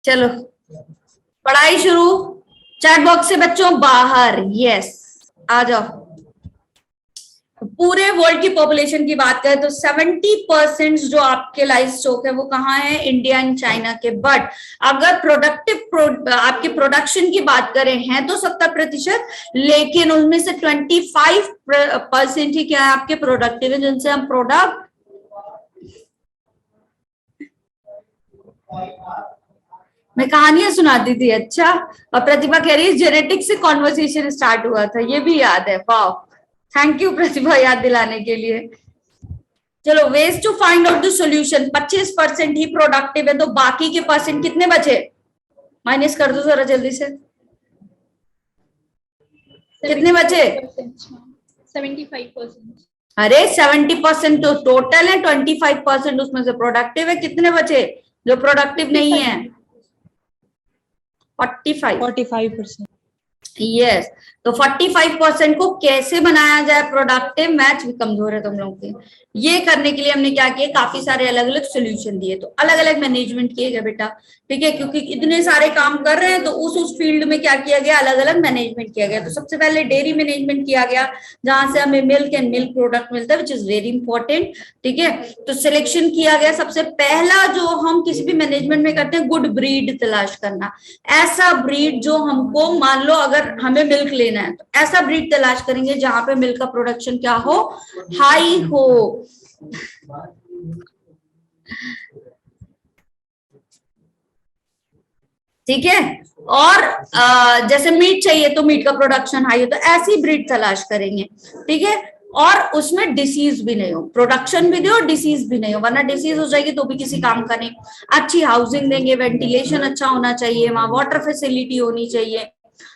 चलो पढ़ाई शुरू। चैट बॉक्स से बच्चों बाहर। यस, आ जाओ। पूरे वर्ल्ड की पॉपुलेशन की बात करें तो 70% जो आपके लाइफ स्टॉक है वो कहाँ है? इंडिया एंड चाइना के। बट अगर आपके प्रोडक्शन की बात करें हैं तो 70%, लेकिन उनमें से 25% ही क्या है आपके प्रोडक्टिव है, जिनसे हम प्रोडक्ट। मैं कहानियां सुनाती थी। अच्छा, और प्रतिभा कह रही है जेनेटिक्स से कॉन्वर्सेशन स्टार्ट हुआ था, ये भी याद है। वाह, थैंक यू प्रतिभा याद दिलाने के लिए। चलो, ways to find out the solution. 25% ही प्रोडक्टिव है, तो बाकी के परसेंट कितने बचे? माइनस कर दो जरा जल्दी से। कितने बचे? 75%। अरे 70% तो टोटल है, 25% उसमें से प्रोडक्टिव है। कितने बचे जो प्रोडक्टिव नहीं है? 45%। यस। तो 45% को कैसे बनाया जाए प्रोडक्टिव? मैथ्स भी कमजोर है तुम लोगों के। ये करने के लिए हमने क्या किया, काफी सारे अलग अलग सोल्यूशन दिए। तो अलग अलग मैनेजमेंट किए गए बेटा, ठीक है, क्योंकि इतने सारे काम कर रहे हैं तो उस फील्ड में क्या किया गया, अलग अलग मैनेजमेंट किया गया। तो सबसे पहले डेयरी मैनेजमेंट किया गया, जहां से हमें मिल्क एंड मिल्क प्रोडक्ट मिलता है, विच इज वेरी इंपॉर्टेंट। ठीक है, तो सिलेक्शन किया गया। सबसे पहला जो हम किसी भी मैनेजमेंट में करते हैं, गुड ब्रीड तलाश करना। ऐसा ब्रीड जो हमको, मान लो अगर हमें मिल्क लेना है तो ऐसा ब्रीड तलाश करेंगे जहां पे मिल्क का प्रोडक्शन क्या हो, हाई हो। ठीक है, और जैसे मीट चाहिए तो मीट का प्रोडक्शन हाई हो, तो ऐसी ब्रीड तलाश करेंगे। ठीक है, और उसमें डिसीज भी नहीं हो, प्रोडक्शन भी दे और डिसीज भी नहीं हो, वरना डिसीज हो जाएगी तो भी किसी काम का नहीं। अच्छी हाउसिंग देंगे, वेंटिलेशन अच्छा होना चाहिए, वहां वाटर फैसिलिटी होनी चाहिए।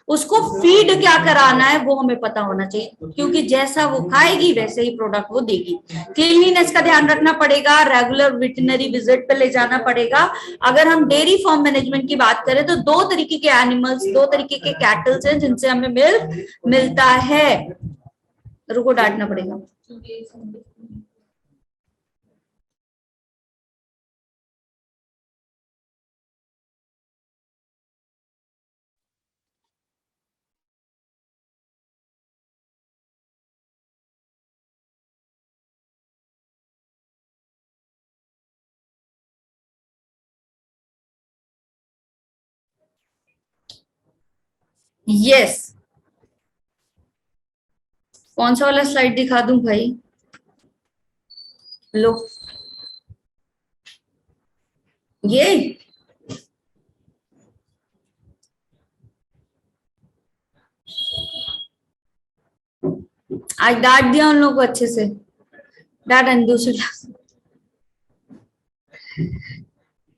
उसको फीड क्या कराना है वो हमें पता होना चाहिए, क्योंकि जैसा वो खाएगी वैसे ही प्रोडक्ट वो देगी। क्लीनलीनेस का ध्यान रखना पड़ेगा, रेगुलर वेटनरी विजिट पे ले जाना पड़ेगा। अगर हम डेयरी फार्म मैनेजमेंट की बात करें तो दो तरीके के एनिमल्स, दो तरीके के कैटल्स हैं जिनसे हमें मिल्क मिलता है। रुको, डांटना पड़ेगा। यस, कौन सा वाला स्लाइड दिखा दूं भाई? लो, ये आज डांट दिया उन लोगों को अच्छे से। डांट दूसरी क्लास।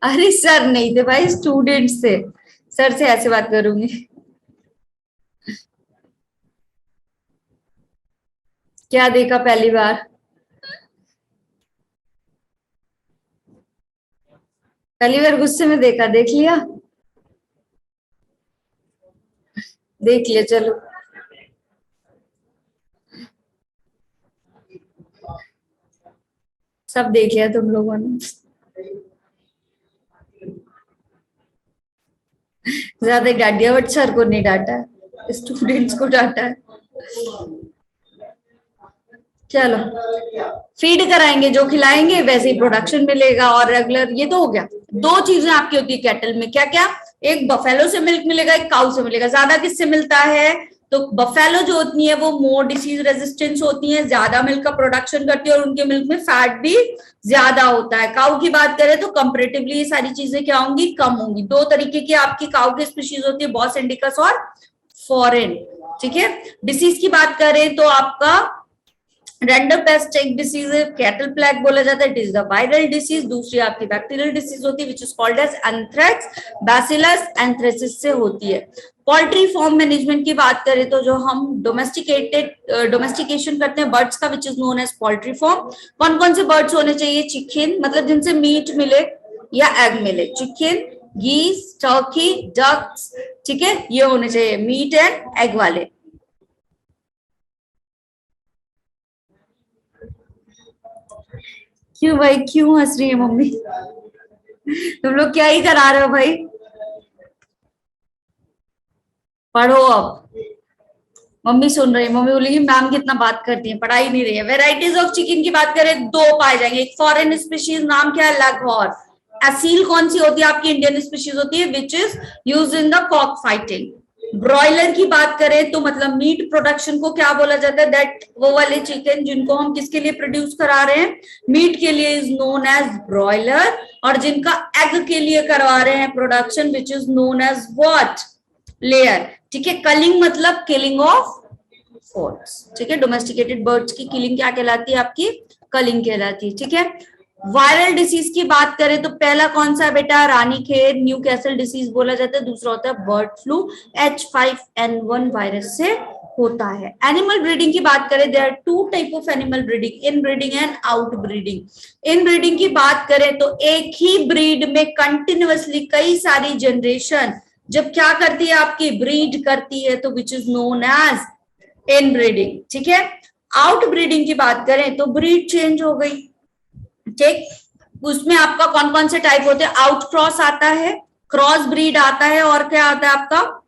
अरे सर नहीं थे भाई, स्टूडेंट्स थे। सर से ऐसे बात करूंगी? क्या देखा पहली बार? पहली बार गुस्से में देखा, देख लिया, देख लिया। चलो, सब देख लिया तुम लोगों ने। ज्यादा डांट दिया, बट सर को नहीं डांटा, स्टूडेंट्स को डांटा है। चलो, फीड कराएंगे, जो खिलाएंगे वैसे ही प्रोडक्शन मिलेगा, और रेगुलर। ये तो हो गया। दो चीजें आपकी होती है कैटल में, क्या क्या? एक बफेलो से मिल्क मिलेगा, एक काउ से मिलेगा। ज्यादा किससे मिलता है? तो बफेलो जो होती है वो मोर डिसीज रेजिस्टेंस होती है, ज्यादा मिल्क का प्रोडक्शन करती है, और उनके मिल्क में फैट भी ज्यादा होता है। काउ की बात करें तो कंपेरेटिवली ये सारी चीजें क्या होंगी, कम होंगी। दो तरीके की आपकी काउ की स्पीशीज होती है, बॉस इंडिकस और फॉरेन। ठीक है, डिसीज की बात करें तो आपका रैंडम पेस्ट एक डिसीज है, कैटल प्लैग बोला जाता है, it is the viral disease. दूसरी आपकी बैक्टीरियल डिसीज होती है, which is called as anthrax, bacillus anthracis से होती है। पोल्ट्री फार्म मैनेजमेंट की बात करें तो जो हम डोमेस्टिकेशन करते हैं बर्ड्स का, which is known as poultry farm. कौन कौन से बर्ड्स होने चाहिए? चिकन, मतलब जिनसे मीट मिले या एग मिले, चिकन, गीस, टर्की, डक्स। ठीक है, ये होने चाहिए मीट एंड एग वाले। क्यों भाई, क्यों हंस रही है मम्मी? तुम लोग क्या ही करा रहे हो भाई? पढ़ो अब। मम्मी सुन रही है, मम्मी बोलेगी मैम कितना बात करती है, पढ़ाई नहीं रही है। वेराइटीज ऑफ चिकन की बात करें, दो पाए जाएंगे। एक फॉरेन स्पीशीज, नाम क्या है, लघौर। असील कौन सी होती है आपकी, इंडियन स्पीशीज होती है, which is use in the cock fighting. Broiler की बात करें तो मतलब मीट प्रोडक्शन को क्या बोला जाता है, दैट वो वाले चिकन जिनको हम किसके लिए प्रोड्यूस करा रहे हैं, मीट के लिए, इज नोन एज ब्रॉयलर। और जिनका एग के लिए करवा रहे हैं production, which is known as what, layer. ठीक है, कलिंग मतलब किलिंग ऑफ फोर्स। ठीक है, डोमेस्टिकेटेड बर्ड्स की किलिंग क्या कहलाती है आपकी, कलिंग कहलाती है। ठीक है, वायरल डिसीज की बात करें तो पहला कौन सा है बेटा, रानीखेत न्यू कैसल डिसीज बोला जाता है। दूसरा होता है बर्ड फ्लू, H5N1 वायरस से होता है। एनिमल ब्रीडिंग की बात करें, there are two type of animal breeding, inbreeding and outbreeding. Inbreeding की बात करें तो एक ही ब्रीड में कंटिन्यूअसली कई सारी जनरेशन जब क्या करती है आपकी, ब्रीड करती है, तो which is known as inbreeding. ठीक है, आउट ब्रीडिंग की बात करें तो ब्रीड चेंज हो गई। ठीक, उसमें आपका कौन कौन से टाइप होते हैं, आउट क्रॉस आता है, क्रॉस ब्रीड आता है, और क्या आता है आपका,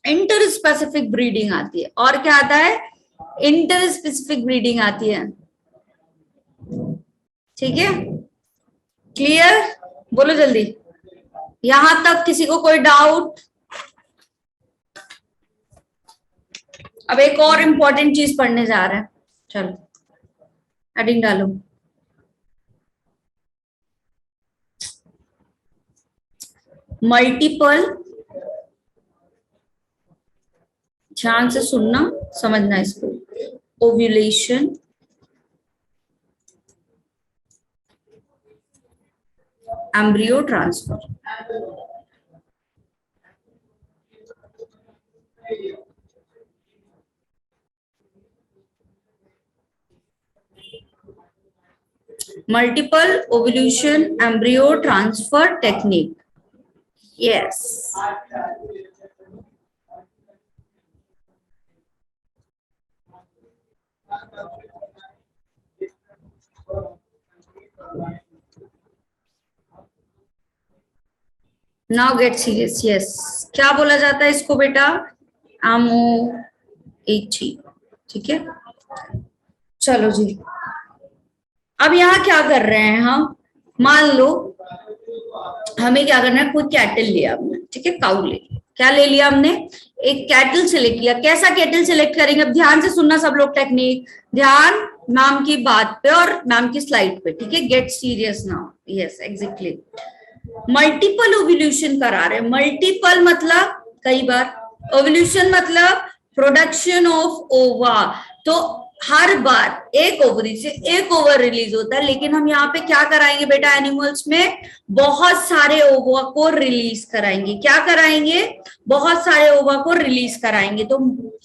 इंटर स्पेसिफिक ब्रीडिंग आती है। और क्या आता है, इंटर स्पेसिफिक ब्रीडिंग आती है। ठीक है, क्लियर, बोलो जल्दी, यहां तक किसी को कोई डाउट। अब एक और इंपॉर्टेंट चीज पढ़ने जा रहे हैं, चलो हेडिंग डालो। मल्टीपल, ध्यान से सुनना समझना इसको, ovulation, embryo transfer. Multiple ovulation embryo transfer technique, yes. Now get serious, yes. क्या बोला जाता है इसको बेटा, एमओएटी। ठीक है, चलो जी, अब यहाँ क्या कर रहे हैं हम, मान लो हमें क्या करना है, कोई कैटल लिया हमने, ठीक है, काउ ले, क्या ले लिया हमने, एक कैटल सेलेक्ट किया। कैसा कैटल सेलेक्ट करेंगे, अब ध्यान से सुनना सब लोग टेक्निक, ध्यान मैम की बात पे और मैम की स्लाइड पे। ठीक है, get serious now, yes exactly. Multiple ovulation करा रहे हैं, मल्टीपल मतलब कई बार, ओव्यूलेशन मतलब प्रोडक्शन ऑफ ओवा। तो हर बार एक ओवरी से एक ओवर रिलीज होता है, लेकिन हम यहाँ पे क्या कराएंगे बेटा, एनिमल्स में बहुत सारे ओवा को रिलीज कराएंगे। क्या कराएंगे, बहुत सारे ओवा को रिलीज कराएंगे। तो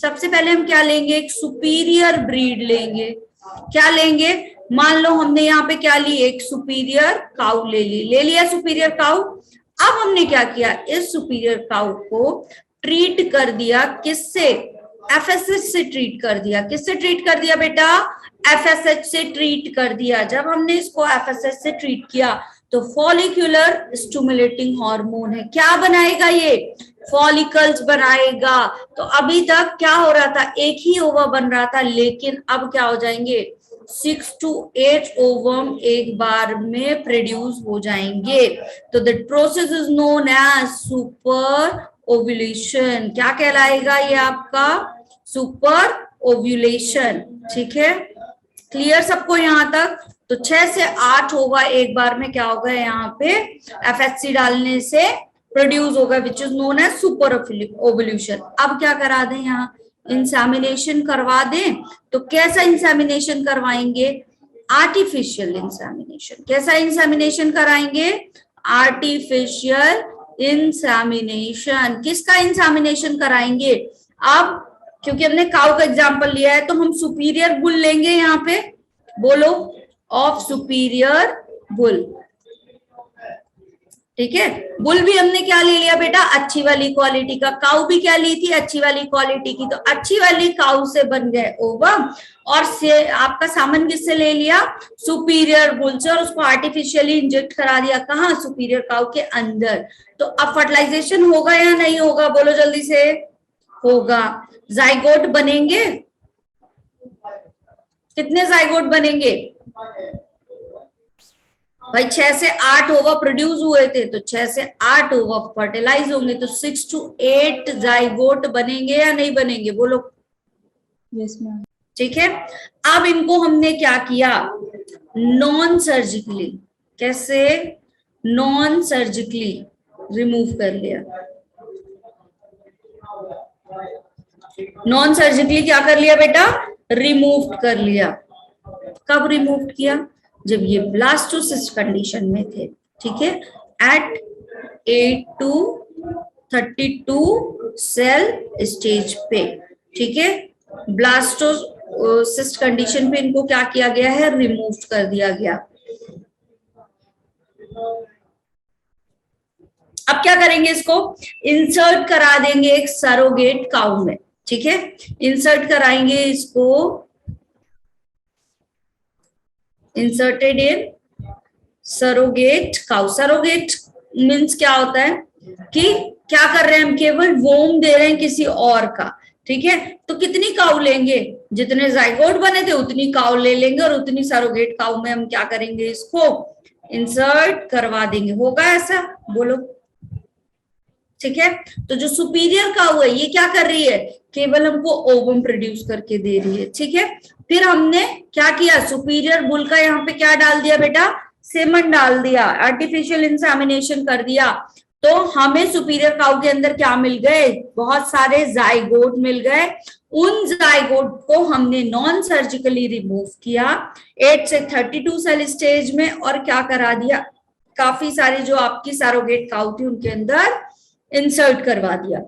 सबसे पहले हम क्या लेंगे, एक सुपीरियर ब्रीड लेंगे। क्या लेंगे, मान लो हमने यहाँ पे क्या ली, एक सुपीरियर काउ ले लिया सुपीरियर काउ। अब हमने क्या किया, इस सुपीरियर काउ को ट्रीट कर दिया, किससे, एफएसएच से ट्रीट कर दिया। किससे ट्रीट कर दिया बेटा, एफएसएच से ट्रीट कर दिया। जब हमने इसको एफएसएच से ट्रीट किया तो फॉलिक्यूलर स्टिमुलेटिंग हार्मोन है, क्या बनाएगा ये, फॉलिकल्स बनाएगा। तो अभी तक क्या हो रहा था, एक ही ओवा बन रहा था, लेकिन अब क्या हो जाएंगे, 6 to 8 ओवम एक बार में प्रोड्यूस हो जाएंगे। तो the process is known as super ovulation. क्या कहलाएगा ये आपका, सुपर ओव्यूलेशन। ठीक है, क्लियर सबको यहाँ तक। तो 6 से 8 ओवा एक बार में क्या होगा, यहाँ पे एफएससी डालने से प्रोड्यूस होगा, which is known as super ovulation. अब क्या करा दें, यहाँ इंसेमिनेशन करवा दें। तो कैसा इंसेमिनेशन करवाएंगे, आर्टिफिशियल इंसेमिनेशन। कैसा इंसेमिनेशन कराएंगे, आर्टिफिशियल इंसेमिनेशन। किसका इंसेमिनेशन कराएंगे, अब क्योंकि हमने काउ का एग्जांपल लिया है तो हम सुपीरियर बुल लेंगे। यहाँ पे बोलो, ऑफ सुपीरियर बुल। ठीक है। बुल भी हमने क्या ले लिया बेटा, अच्छी वाली क्वालिटी का। काऊ भी क्या ली थी, अच्छी वाली क्वालिटी की। तो अच्छी वाली काऊ से बन गए ओवम, और से आपका सामान किससे ले लिया, सुपीरियर बुल से, और उसको आर्टिफिशियली इंजेक्ट करा दिया कहाँ, सुपीरियर काऊ के अंदर। तो अब फर्टिलाइजेशन होगा या नहीं होगा, बोलो जल्दी से। होगा। जाइगोट बनेंगे, कितने जाइगोट बनेंगे भाई, 6 से 8 ओवा प्रोड्यूस हुए थे, तो 6 से 8 ओवा फर्टिलाइज होंगे, तो 6 to 8 जाइगोट बनेंगे या नहीं बनेंगे, बोलो। Yes ma'am. ठीक है। अब इनको हमने क्या किया, नॉन सर्जिकली, कैसे, नॉन सर्जिकली रिमूव कर लिया। नॉन सर्जिकली क्या कर लिया बेटा, रिमूव कर लिया। कब रिमूव किया, जब ये ब्लास्टोसिस्ट कंडीशन में थे। ठीक है, एट 8 to 32 सेल स्टेज पे। ठीक है, ब्लास्टोसिस्ट कंडीशन पे इनको क्या किया गया है, रिमूव कर दिया गया। अब क्या करेंगे, इसको इंसर्ट करा देंगे एक सरोगेट काउ में। ठीक है, इंसर्ट कराएंगे इसको, inserted in surrogate cow. Surrogate means क्या होता है कि क्या कर रहे हैं हम, केवल वोम दे रहे हैं किसी और का। ठीक है, तो कितनी काउ लेंगे, जितने जाइगोट बने थे उतनी काउ ले लेंगे, और उतनी सरोगेट काउ में हम क्या करेंगे, इसको इंसर्ट करवा देंगे। होगा ऐसा, बोलो। ठीक है, तो जो सुपीरियर काउ है ये क्या कर रही है, केवल हमको ओवम प्रोड्यूस करके दे रही है। ठीक है, फिर हमने क्या किया, सुपीरियर बुल का यहाँ पे क्या डाल दिया बेटा, सेमन डाल दिया, आर्टिफिशियल इंसेमिनेशन कर दिया। तो हमें सुपीरियर काउ के अंदर क्या मिल गए, बहुत सारे जाइगोट मिल गए। उन जाइगोट को हमने नॉन सर्जिकली रिमूव किया 8 से 32 सेल स्टेज में, और क्या करा दिया, काफी सारी जो आपकी सरोगेट काउ थी उनके अंदर इंसर्ट करवा दिया।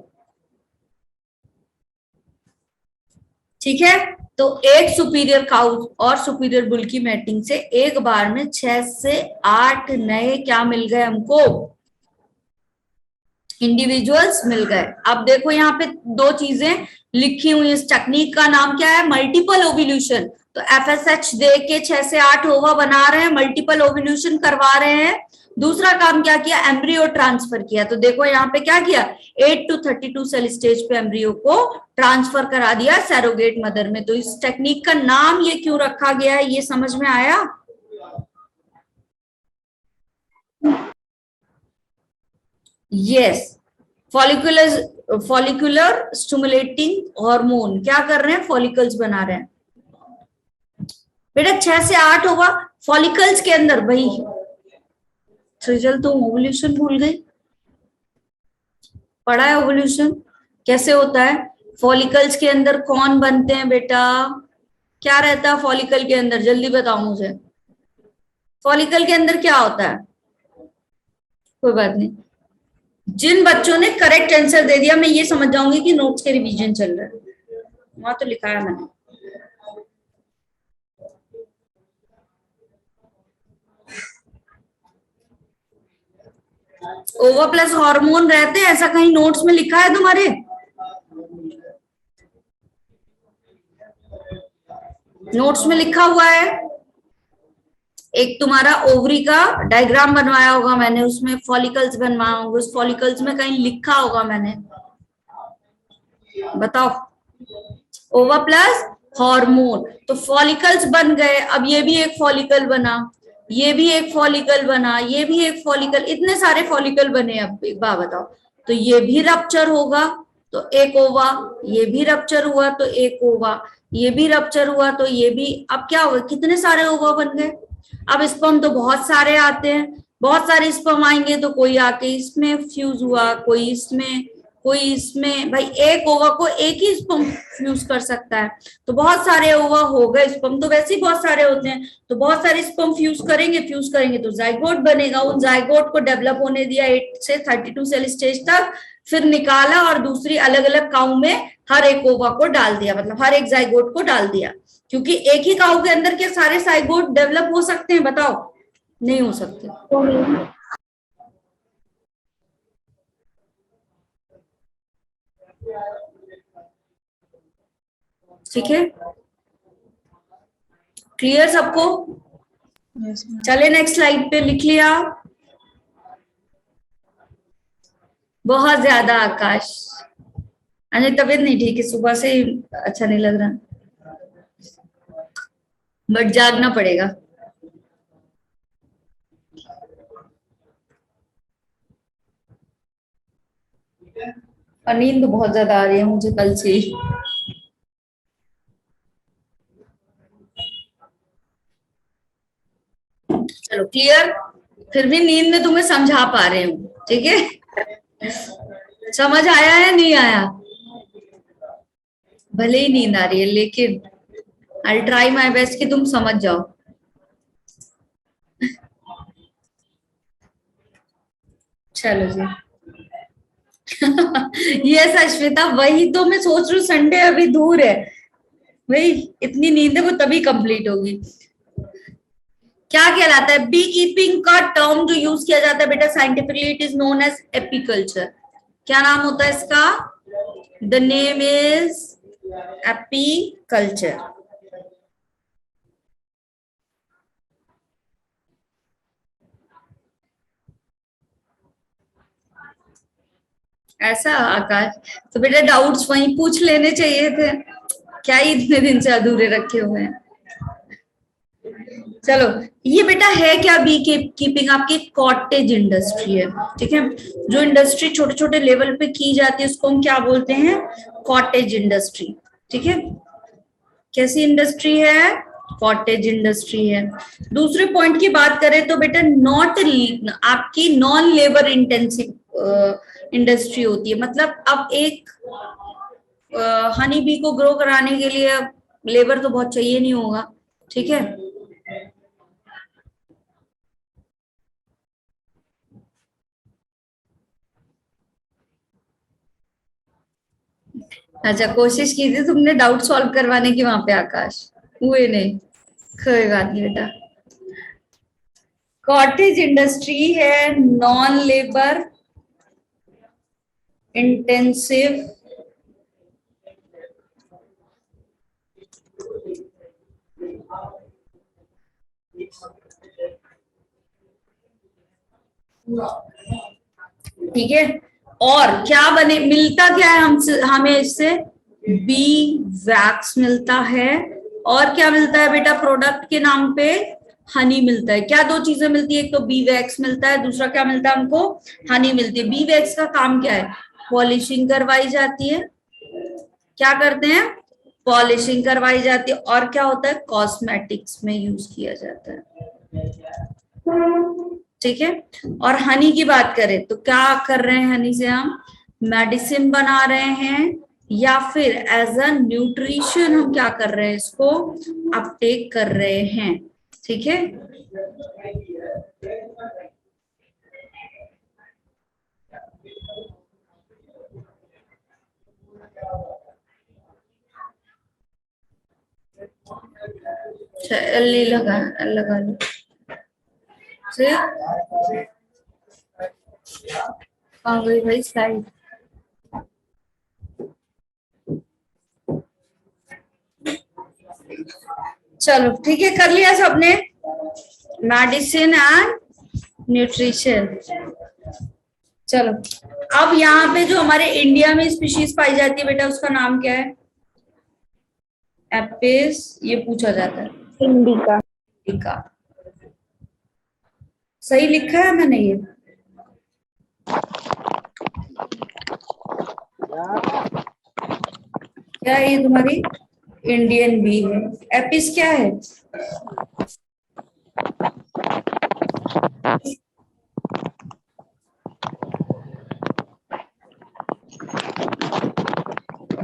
ठीक है, तो एक सुपीरियर काउ और सुपीरियर बुल की मैटिंग से एक बार में 6 से 8 नए क्या मिल गए हमको, इंडिविजुअल्स मिल गए। अब देखो यहाँ पे दो चीजें लिखी हुई, इस टेक्निक का नाम क्या है, मल्टीपल ओव्यूलेशन। तो एफएसएच दे के 6 से 8 ओवा बना रहे हैं, मल्टीपल ओव्यूलेशन करवा रहे हैं। दूसरा काम क्या किया, एम्ब्रियो ट्रांसफर किया। तो देखो यहाँ पे क्या किया, 8 to 32 सेल स्टेज पे एम्ब्रियो को ट्रांसफर करा दिया सैरोगेट मदर में। तो इस टेक्निक का नाम ये क्यों रखा गया है, ये समझ में आया। यस, फॉलिकुलर स्टिमुलेटिंग हार्मोन क्या कर रहे हैं, फॉलिकल्स बना रहे हैं बेटा। 6 से 8 होगा फॉलिकल्स के अंदर, भाई सृजल तुम ओवुलेशन भूल गई, पढ़ा है ओवुलेशन कैसे होता है। फॉलिकल्स के अंदर कौन बनते हैं बेटा, क्या रहता है फॉलिकल के अंदर, जल्दी बताओ मुझे। फॉलिकल के अंदर क्या होता है, कोई बात नहीं, जिन बच्चों ने करेक्ट आंसर दे दिया मैं ये समझ जाऊंगी कि नोट्स के रिवीजन चल रहा है, वहां तो लिखा है मैंने। ओवा प्लस हार्मोन रहते हैं, ऐसा कहीं नोट्स में लिखा है तुम्हारे, नोट्स में लिखा हुआ है। एक तुम्हारा ओवरी का डायग्राम बनवाया होगा मैंने, उसमें फॉलिकल्स बनवाया होगा, उस फॉलिकल्स में कहीं लिखा होगा मैंने, बताओ। ओवा प्लस हार्मोन, तो फॉलिकल्स बन गए। अब ये भी एक फॉलिकल बना, ये भी एक फॉलिकल बना, ये भी एक फॉलिकल, इतने सारे फॉलिकल बने। अब एक बात बताओ, तो ये भी रप्चर होगा तो एक ओवा, ये भी रप्चर हुआ तो एक ओवा, ये भी रप्चर हुआ तो ये भी। अब क्या हुआ, कितने सारे ओवा बन गए। अब स्पर्म तो बहुत सारे आते हैं, बहुत सारे स्पर्म आएंगे, तो कोई आके इसमें फ्यूज हुआ, कोई इसमें, कोई इसमें। भाई एक ओवा को एक ही स्पर्म फ्यूज कर सकता है, तो बहुत सारे ओवा हो गए। स्पर्म तो वैसे ही बहुत सारे होते हैं, तो बहुत सारे स्पर्म फ्यूज करेंगे तो जाइगोट बनेगा। उन जाइगोट को डेवलप होने दिया 8 से 32 सेल स्टेज तक, फिर निकाला और दूसरी अलग अलग काउ में हर एक ओवा को डाल दिया, मतलब हर एक जाइगोट को डाल दिया। क्योंकि एक ही काउ के अंदर के सारे जाइगोट डेवलप हो सकते हैं, बताओ, नहीं हो सकते। ठीक है, क्लियर सबको? Yes, ma'am. चले नेक्स्ट स्लाइड पे, लिख लिया? बहुत ज्यादा आकाश, अरे तबीयत नहीं ठीक है, सुबह से अच्छा नहीं लग रहा, बट जागना पड़ेगा। और नींद तो बहुत ज्यादा आ रही है मुझे कल से ही। चलो क्लियर, फिर भी नींद में तुम्हें समझा पा रहे हूँ, ठीक है? समझ आया है नहीं आया? भले ही नींद आ रही है, लेकिन आई ट्राई माई बेस्ट कि तुम समझ जाओ। चलो जी। यस अश्विता, वही तो मैं सोच रही हूँ, संडे अभी दूर है भाई, इतनी नींद है वो तभी कंप्लीट होगी। क्या कहलाता है बी कीपिंग का टर्म जो यूज किया जाता है बेटा scientifically? It is known as apiculture. क्या नाम होता है इसका? The name is apiculture. ऐसा आकाश, तो बेटा डाउट्स वहीं पूछ लेने चाहिए थे, क्या ही इतने दिन से अधूरे रखे हुए हैं। चलो, ये बेटा है क्या बी कीपिंग? आपकी कॉटेज इंडस्ट्री है, ठीक है? जो इंडस्ट्री छोटे छोटे लेवल पे की जाती है उसको हम क्या बोलते हैं? कॉटेज इंडस्ट्री, ठीक है? कैसी इंडस्ट्री है? कॉटेज इंडस्ट्री है। दूसरे पॉइंट की बात करें तो बेटा नॉट आपकी नॉन लेबर इंटेंसिव इंडस्ट्री होती है। मतलब अब एक हनी बी को ग्रो कराने के लिए लेबर तो बहुत चाहिए नहीं होगा, ठीक है? अच्छा, कोशिश की थी तुमने डाउट सॉल्व करवाने की वहां पे आकाश, हुए नहीं, कोई बात नहीं बेटा। कॉटेज इंडस्ट्री है नॉन लेबर इंटेंसिव ठीक है? और क्या बने, मिलता क्या है हमसे, हमें इससे बी वैक्स मिलता है, और क्या मिलता है बेटा प्रोडक्ट के नाम पे? हनी मिलता है। क्या दो चीजें मिलती है? एक तो बी वैक्स मिलता है, दूसरा क्या मिलता है हमको? हनी मिलती है। बी वैक्स का काम क्या है? पॉलिशिंग करवाई जाती है। क्या करते हैं? पॉलिशिंग करवाई जाती है। और क्या होता है? कॉस्मेटिक्स में यूज किया जाता है, ठीक है? और हनी की बात करें तो क्या कर रहे हैं? हनी से हम मेडिसिन बना रहे हैं, या फिर एज अ न्यूट्रिशन हम क्या कर रहे हैं? इसको अपटेक कर रहे हैं, ठीक है? लगा लगा लो कहाँ गई भाई स्लाइड? चलो ठीक है, कर लिया सबने मेडिसिन एंड न्यूट्रिशन। चलो, अब यहाँ पे जो हमारे इंडिया में स्पीशीज पाई जाती है बेटा उसका नाम क्या है? एपिस, ये पूछा जाता है। इंडिका। इंडिका, सही लिखा है मैंने ये? क्या है ये तुम्हारी? इंडियन बी है। एपिस क्या है?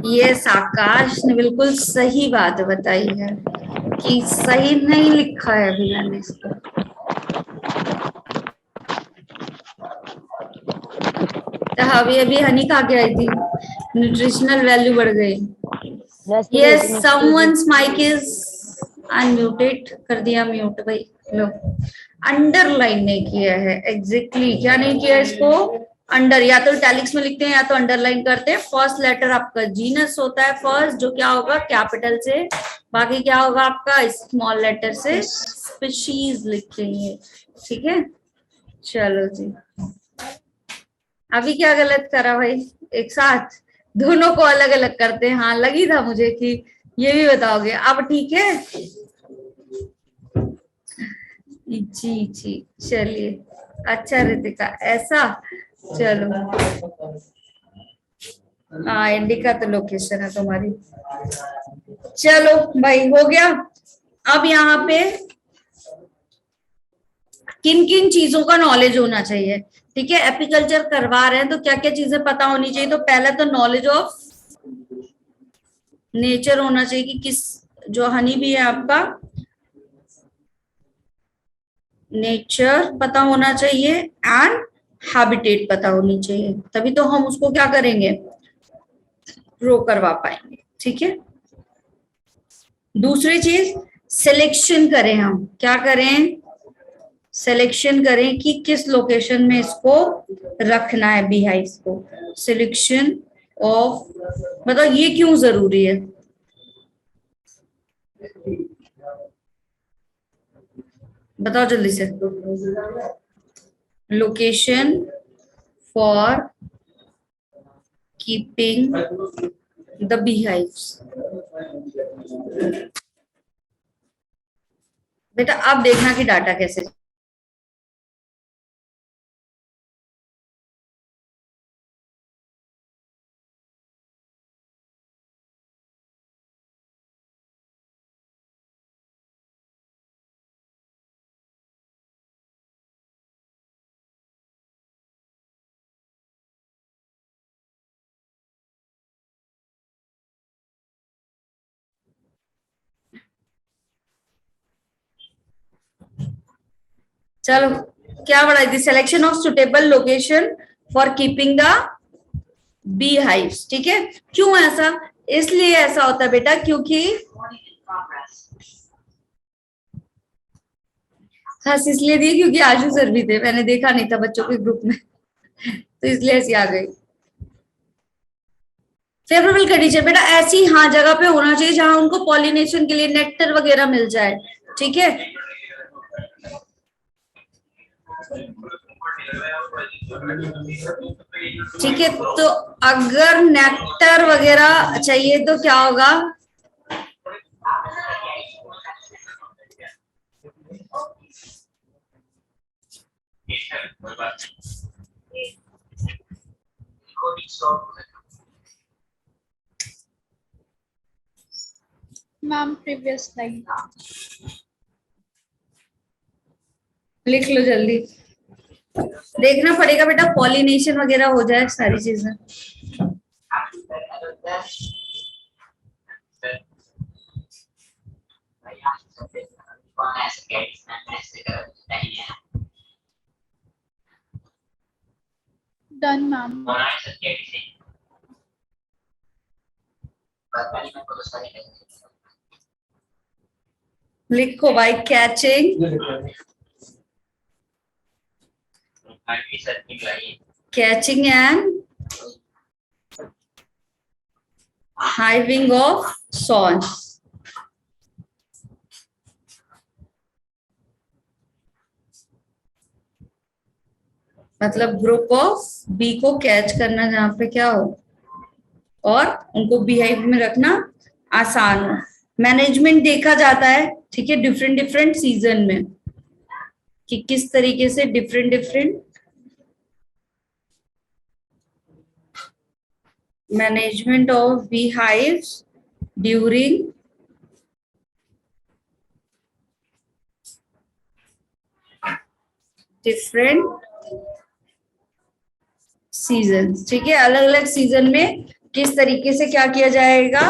ये आकाश ने बिल्कुल सही बात बताई है कि सही नहीं लिखा है अभी मैंने इसको। तो अभी अभी हनी खा के आई थी, न्यूट्रिशनल वैल्यू बढ़ गई। Yes, someone's mike is unmuted, कर दिया म्यूट भाई। लो, अंडरलाइन नहीं किया है, एग्जैक्टली क्या नहीं किया इसको? अंडर, या तो इटैलिक्स में लिखते हैं या तो अंडरलाइन करते हैं। फर्स्ट लेटर आपका जीनस होता है फर्स्ट, जो क्या होगा कैपिटल से, बाकी क्या होगा आपका स्मॉल लेटर से स्पीशीज लिखेंगे। ठीक है, चलो जी। अभी क्या गलत करा भाई, एक साथ दोनों को अलग अलग करते हैं। हाँ लगी था मुझे कि ये भी बताओगे। अब ठीक है जी जी, चलिए अच्छा रितिका, ऐसा चलो। हाँ इंडिका तो लोकेशन है तुम्हारी। चलो भाई हो गया। अब यहाँ पे किन किन चीजों का नॉलेज होना चाहिए। ठीक है, एपिकल्चर करवा रहे हैं तो क्या क्या चीजें पता होनी चाहिए। तो पहला तो नॉलेज ऑफ नेचर होना चाहिए कि किस, जो हनी भी है आपका, नेचर पता होना चाहिए एंड हैबिटेट पता होनी चाहिए, तभी तो हम उसको क्या करेंगे, ग्रो करवा पाएंगे। ठीक है, दूसरी चीज सिलेक्शन करें, हम क्या करें, सिलेक्शन करें कि किस लोकेशन में इसको रखना है बीहाइव्स को। सिलेक्शन ऑफ, मतलब ये क्यों जरूरी है, बताओ जल्दी से। Location for keeping the beehives। बेटा अब देखना कि डाटा कैसे, चलो क्या बढ़ाई थी, selection of suitable location for keeping the bee hives. ठीक है, क्यों ऐसा, इसलिए ऐसा होता है बेटा क्योंकि हंस इसलिए दी क्योंकि आशु सर भी थे, मैंने देखा नहीं था बच्चों के ग्रुप में तो इसलिए ऐसी आ गई। फेवरेबल कंडीशन बेटा ऐसी हाँ जगह पे होना चाहिए जहां उनको पॉलिनेशन के लिए नेक्टर वगैरह मिल जाए। ठीक है, ठीक है, तो अगर नेक्टर वगैरह चाहिए तो क्या होगा, मैम प्रीवियस स्लाइड। लिख लो जल्दी, देखना पड़ेगा बेटा पॉलिनेशन वगैरह हो जाए सारी चीजें। Done ma'am. लिखो भाई, catching, catching and hiving of swarms. मतलब ग्रुप ऑफ बी को कैच करना जहां पे क्या हो और उनको बीहाइव में रखना आसान हो। मैनेजमेंट देखा जाता है, ठीक है, डिफरेंट डिफरेंट सीजन में कि किस तरीके से different different management of beehives during different season. ठीक है, अलग अलग सीजन में किस तरीके से क्या किया जाएगा,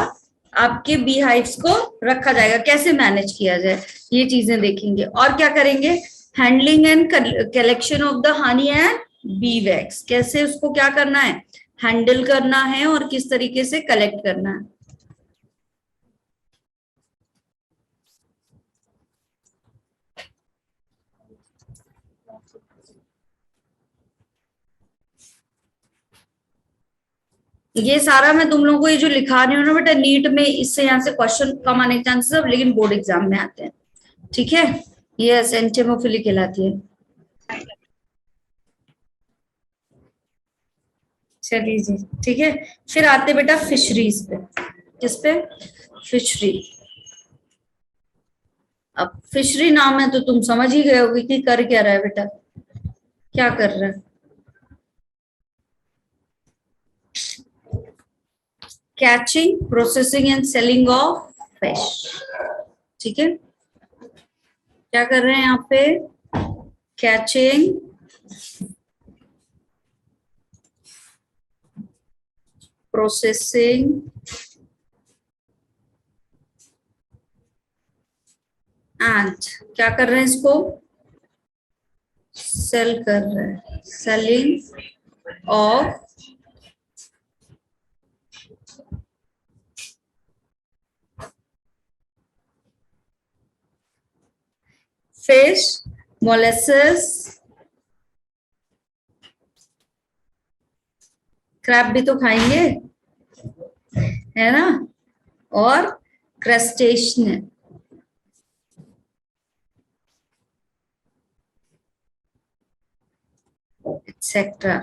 आपके बी हाइव्स को रखा जाएगा, कैसे मैनेज किया जाए, ये चीजें देखेंगे। और क्या करेंगे, handling and collection of the honey and B wax, कैसे उसको क्या करना है, हैंडल करना है और किस तरीके से कलेक्ट करना है। ये सारा मैं तुम लोगों को ये जो लिखा रही हूँ ना बेटा, नीट में इससे यहाँ से क्वेश्चन कम आने के चांसेस है, लेकिन बोर्ड एग्जाम में आते हैं। ठीक है, ये एसेंटेमोफिली कहलाती है। चलिए जी, ठीक है। फिर आते बेटा फिशरीज पे। किस पे? फिशरी। अब फिशरी नाम है तो तुम समझ ही गए होगे कि कर क्या रहा है बेटा, क्या कर रहा है। Catching, processing and selling of fish. ठीक है, क्या कर रहे हैं यहाँ पे? कैचिंग, प्रोसेसिंग एंड क्या कर रहे हैं? इसको सेल कर रहे हैं, selling of fish, molasses, crab भी तो खाएंगे है ना, और क्रस्टेशियन एक्सेट्रा।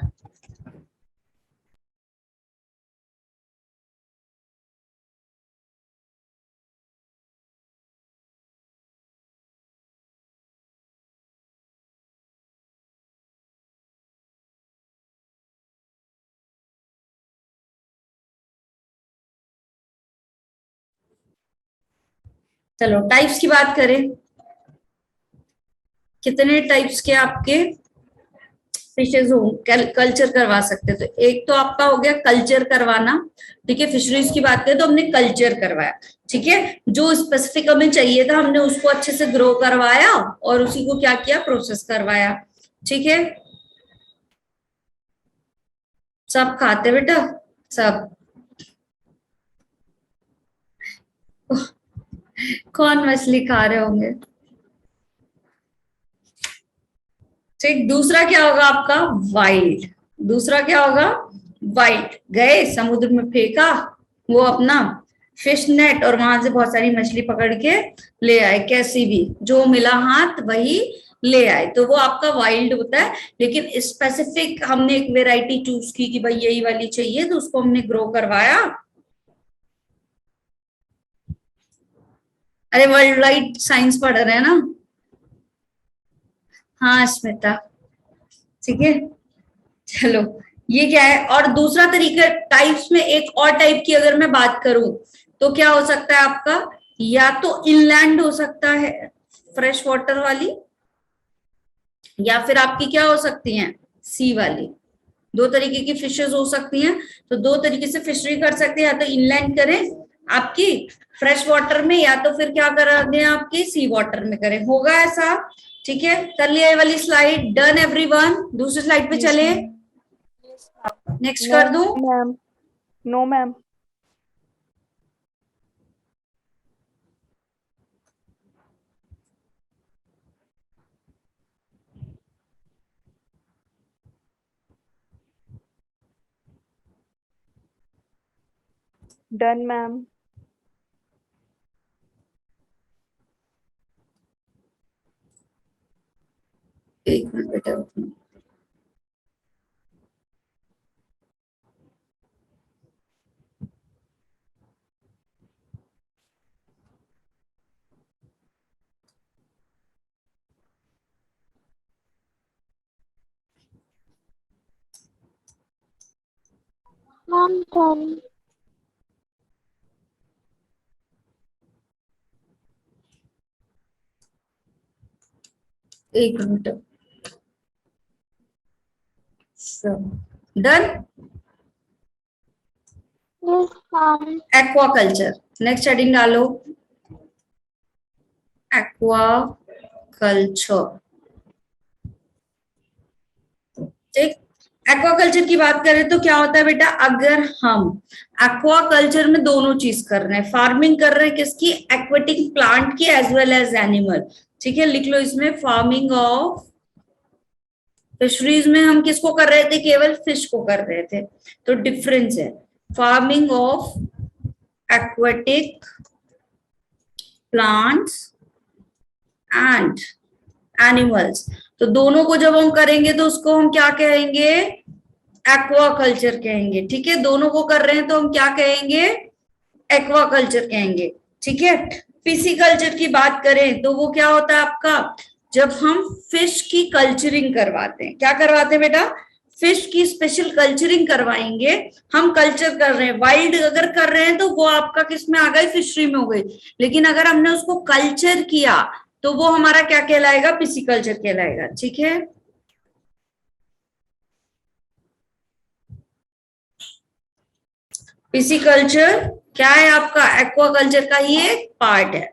चलो टाइप्स की बात करें, कितने टाइप्स के आपके फिशेज हो कल्चर करवा सकते हैं? तो एक तो आपका हो गया कल्चर करवाना। ठीक है, फिशरीज की बात करें तो हमने कल्चर करवाया। ठीक है, जो स्पेसिफिक हमें चाहिए था हमने उसको अच्छे से ग्रो करवाया और उसी को क्या किया? प्रोसेस करवाया। ठीक है, सब खाते बेटा, सब। कौन मछली खा रहे होंगे? ठीक, दूसरा क्या होगा आपका? वाइल्ड। दूसरा क्या होगा? वाइल्ड। गए समुद्र में, फेंका वो अपना फिश नेट और वहां से बहुत सारी मछली पकड़ के ले आए, कैसी भी जो मिला हाथ वही ले आए, तो वो आपका वाइल्ड होता है। लेकिन स्पेसिफिक हमने एक वेराइटी चूज की कि भाई यही वाली चाहिए, तो उसको हमने ग्रो करवाया। अरे वर्ल्ड वाइड साइंस पढ़ रहे हैं ना? हाँ स्मिता, ठीक है। चलो, ये क्या है? और दूसरा तरीका टाइप्स में, एक और टाइप की अगर मैं बात करूं तो क्या हो सकता है आपका? या तो इनलैंड हो सकता है, फ्रेश वाटर वाली, या फिर आपकी क्या हो सकती हैं? सी वाली। दो तरीके की फिशेस हो सकती हैं, तो दो तरीके से फिशरी कर सकते हैं, या तो इनलैंड करें आपकी फ्रेश वाटर में, या तो फिर क्या कर दें आपकी सी वाटर में करें। होगा ऐसा? ठीक है, कर लिया ये वाली स्लाइड? Done everyone? दूसरी स्लाइड पे चले, नेक्स्ट नो कर दूं? Ma'am, no ma'am. Done ma'am. एक मिनट बेटा, Mom, done. एक minute. Done. Yes, mom. Aquaculture, next heading डालो, एक्वाकल्चर। ठीक, एक्वाकल्चर की बात करें तो क्या होता है बेटा? अगर हम एक्वाकल्चर में दोनों चीज कर रहे हैं, फार्मिंग कर रहे हैं किसकी? एक्वेटिक प्लांट की एज वेल एज एनिमल। ठीक है, लिख लो इसमें फार्मिंग ऑफ फिशरीज में हम किसको कर रहे थे? केवल फिश को कर रहे थे, तो डिफरेंस है। Farming of aquatic plants and animals. तो दोनों को जब हम करेंगे तो उसको हम क्या कहेंगे? एक्वाकल्चर कहेंगे। ठीक है, दोनों को कर रहे हैं तो हम क्या कहेंगे? एक्वाकल्चर कहेंगे। ठीक है, पिसिकल्चर की बात करें तो वो क्या होता है आपका? जब हम फिश की कल्चरिंग करवाते हैं। क्या करवाते हैं बेटा? फिश की स्पेशल कल्चरिंग करवाएंगे। हम कल्चर कर रहे हैं, वाइल्ड अगर कर रहे हैं तो वो आपका किस में आ गई? फिशरी में हो गई। लेकिन अगर हमने उसको कल्चर किया तो वो हमारा क्या कहलाएगा? पिसिकल्चर कहलाएगा। ठीक है, पिसिकल्चर क्या है आपका? एक्वाकल्चर का ही एक पार्ट है।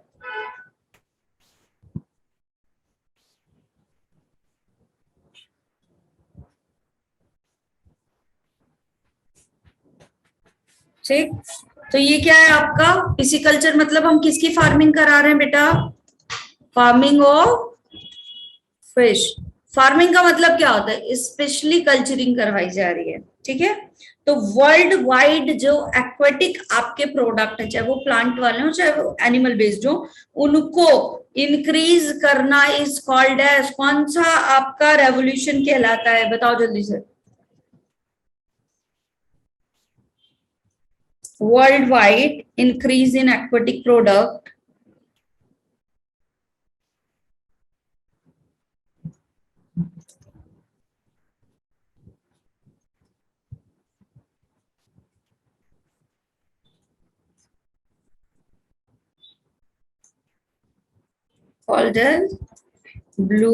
ठीक, तो ये क्या है आपका? पिसिकल्चर मतलब हम किसकी फार्मिंग करा रहे हैं बेटा? Farming of fish. फार्मिंग का मतलब क्या होता है? स्पेशली कल्चरिंग करवाई जा रही है। ठीक है, तो वर्ल्ड वाइड जो एक्वेटिक आपके प्रोडक्ट है, चाहे वो प्लांट वाले हो चाहे वो एनिमल बेस्ड हो, उनको इंक्रीज करना इज कॉल्ड एज, कौन सा आपका रेवोल्यूशन कहलाता है? बताओ जल्दी से। Worldwide increase in aquatic product called as blue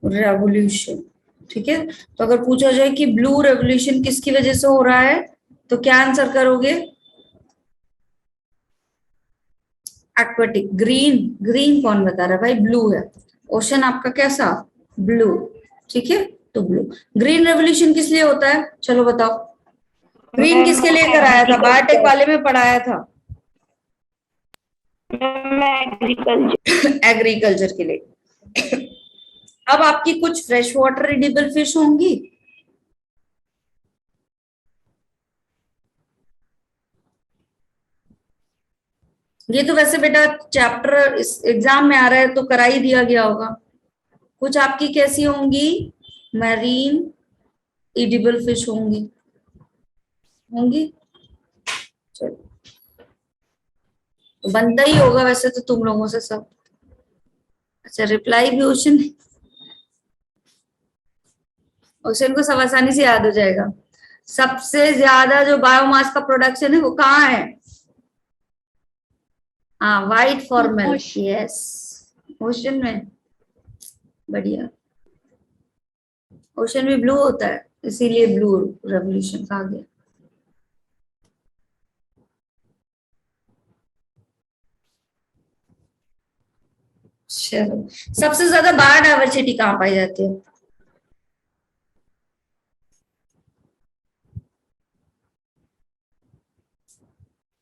revolution. ठीक है, तो अगर पूछा जाए कि ब्लू रेवोल्यूशन किसकी वजह से हो रहा है तो क्या आंसर करोगे? एक्वेटिक। ग्रीन, ग्रीन कौन बता रहा है भाई? ब्लू है। ओशन आपका कैसा? ब्लू। ठीक है, तो ब्लू। ग्रीन रेवोल्यूशन किस लिए होता है? चलो बताओ। ग्रीन किसके लिए कराया था? बायोटेक वाले में पढ़ाया था। एग्रीकल्चर के लिए। अब आपकी कुछ फ्रेश वाटर एडिबल फिश होंगी। ये तो वैसे बेटा चैप्टर इस एग्जाम में आ रहा है तो करा ही दिया गया होगा। कुछ आपकी कैसी होंगी? मैरीन एडिबल फिश होंगी। होंगी, चलो तो बनता ही होगा वैसे तो तुम लोगों से सब। अच्छा, रिप्लाई भी ओशन। ओशन को सब आसानी से याद हो जाएगा। सबसे ज्यादा जो बायोमास का प्रोडक्शन है वो कहाँ है? हाँ, वाइट फॉर्मल। यस, ओशन में। बढ़िया। ओशन भी ब्लू होता है इसीलिए ब्लू रेवोल्यूशन कहा गया। चलो, सबसे ज्यादा बायोडायवर्सिटी कहाँ पाई जाती है?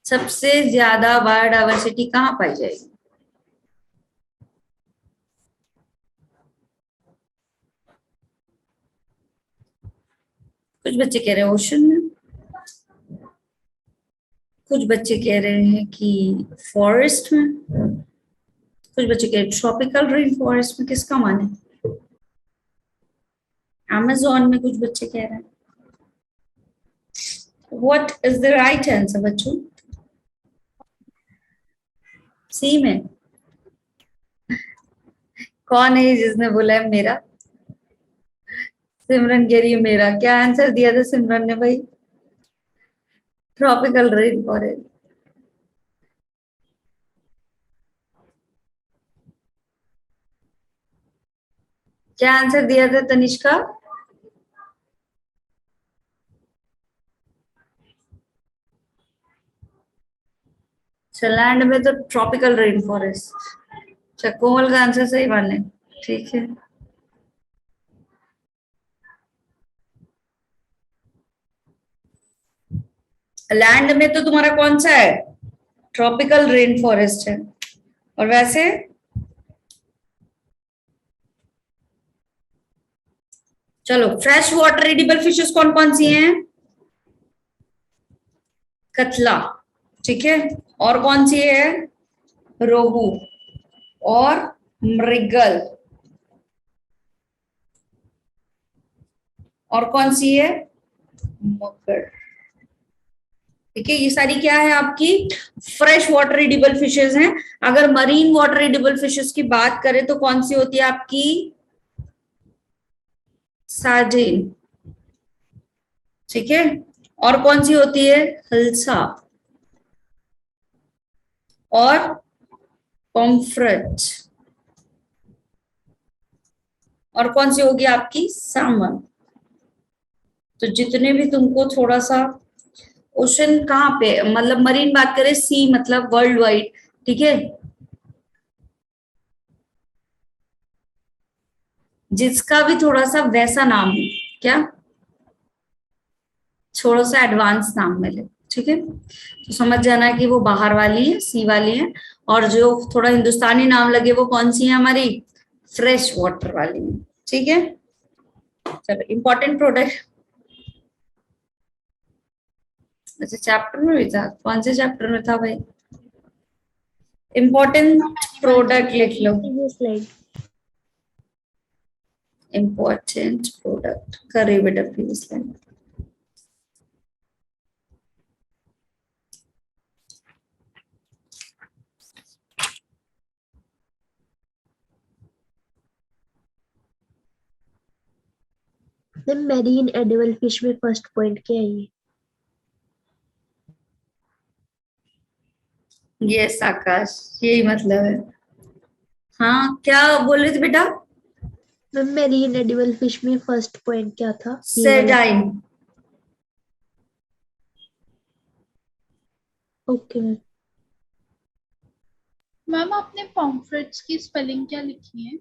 सबसे ज्यादा बायोडायवर्सिटी कहाँ पाई जाएगी? कुछ बच्चे कह रहे हैं ओशन में, कुछ बच्चे कह रहे हैं कि फॉरेस्ट में, कुछ बच्चे कह रहे हैं ट्रॉपिकल रेन फॉरेस्ट में। किसका माने? अमेज़न में कुछ बच्चे कह रहे हैं। What is the right answer बच्चों? सी में। कौन है जिसने बोला है मेरा? सिमरन कह रही है मेरा। क्या आंसर दिया था सिमरन ने भाई? Tropical rain forest. क्या आंसर दिया था तनिष्का? लैंड में तो ट्रॉपिकल रेन फॉरेस्ट। अच्छा, कोमल का आंसर सही माने। ठीक है, लैंड में तो तुम्हारा कौन सा है? ट्रॉपिकल रेन फॉरेस्ट है। और वैसे चलो, फ्रेश वाटर एडिबल फिशेस कौन कौन सी हैं? कतला, ठीक है। और कौन सी है, रोहू और मृगल। और कौन सी है, मकर, ठीक है। ये सारी क्या है आपकी फ्रेश वाटर एडिबल फिशेस हैं। अगर मरीन वाटर एडिबल फिशेस की बात करें तो कौन सी होती है आपकी, सार्डिन, ठीक है। और कौन सी होती है, हल्सा और पॉम्फ्रेट। और कौन सी होगी आपकी, सामन। तो जितने भी तुमको थोड़ा सा ओशन कहाँ पे, मतलब मरीन बात करें, सी मतलब वर्ल्ड वाइड, ठीक है। जिसका भी थोड़ा सा वैसा नाम है, क्या थोड़ा सा एडवांस नाम मिले, ठीक है। तो समझ जाना कि वो बाहर वाली है, सी वाली है। और जो थोड़ा हिंदुस्तानी नाम लगे वो कौन सी है, हमारी फ्रेश वाटर वाली है, ठीक है। चलो इंपॉर्टेंट प्रोडक्ट, अच्छा चैप्टर में भी था, कौन से चैप्टर में था भाई, इंपॉर्टेंट प्रोडक्ट लिख लो, इम्पोर्टेंट प्रोडक्ट करे बेटा please line. Marine edible fish में फर्स्ट पॉइंट क्या है ये? यस आकाश, यही मतलब है। हाँ क्या बोल रहे थे बेटा, मैम मैरीन एडिबल फिश में फर्स्ट पॉइंट क्या था? ये वाला। सेडाइन। Okay ma'am. मैम आपने पॉम्फ्रेट्स की स्पेलिंग क्या लिखी है?